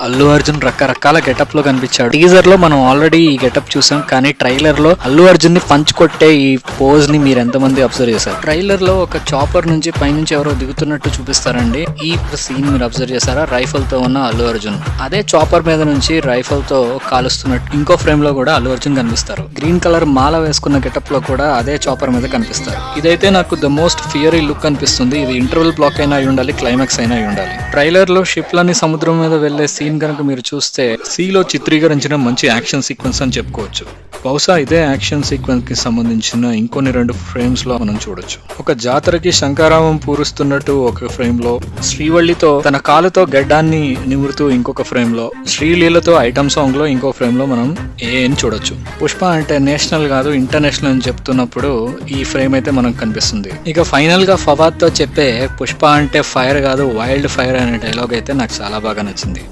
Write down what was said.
అల్లు అర్జున్ రకరకాల గెటప్ లో కనిపించాడు. టీజర్ లో మనం ఆల్రెడీ ఈ గెటప్ చూసాం, కానీ ట్రైలర్ లో అల్లు అర్జున్ ని పంచ్ కొట్టే ఈ పోజ్ ని మీరు ఎంతమంది అబ్జర్వ్ చేశారు? ట్రైలర్ లో ఒక చాపర్ నుంచి పైనుంచి ఎవరో దిగుతున్నట్టు చూపిస్తారండి. ఈ సీన్ మీరు అబ్జర్వ్ చేశారా? రైఫల్ తో ఉన్న అల్లు అర్జున్ అదే చాపర్ మీద నుంచి రైఫల్ తో కాలుస్తున్నట్టు ఇంకో ఫ్రేమ్ లో కూడా అల్లు అర్జున్ కనిపిస్తారు. గ్రీన్ కలర్ మాల వేసుకున్న గెటప్ లో కూడా అదే చాపర్ మీద కనిపిస్తారు. ఇదైతే నాకు ద మోస్ట్ ఫియరీ లుక్ అనిపిస్తుంది. ఇది ఇంటర్వెల్ బ్లాక్ అయినా అయి ఉండాలి, క్లైమాక్స్ అయినా అయి ఉండాలి. ట్రైలర్ లో షిప్లని సముద్రం మీద వెళ్లే సీన్ కనుక మీరు చూస్తే సీలో చిత్రీకరించిన మంచి యాక్షన్ సీక్వెన్స్ అని చెప్పుకోవచ్చు. బహుశా ఇదే యాక్షన్ సీక్వెన్స్ కి సంబంధించిన ఇంకొన్ని 2 ఫ్రేమ్స్ లో మనం చూడొచ్చు. ఒక జాతరకి శంకారావం పూరుస్తున్నట్టు ఒక ఫ్రేమ్ లో, శ్రీవల్లితో తన కాలుతో గడ్డాన్ని నిమురుతూ ఇంకొక ఫ్రేమ్ లో, శ్రీలీలతో ఐటమ్ సాంగ్ లో ఇంకో ఫ్రేమ్ లో మనం ఏం చూడొచ్చు. పుష్ప అంటే నేషనల్ కాదు ఇంటర్నేషనల్ అని చెప్తున్నప్పుడు ఈ ఫ్రేమ్ అయితే మనకు కనిపిస్తుంది. ఇక ఫైనల్ గా ఫవాద్ తో చెప్పే పుష్ప అంటే ఫైర్ కాదు వైల్డ్ ఫైర్ అనే డైలాగ్ అయితే నాకు చాలా బాగా నచ్చింది.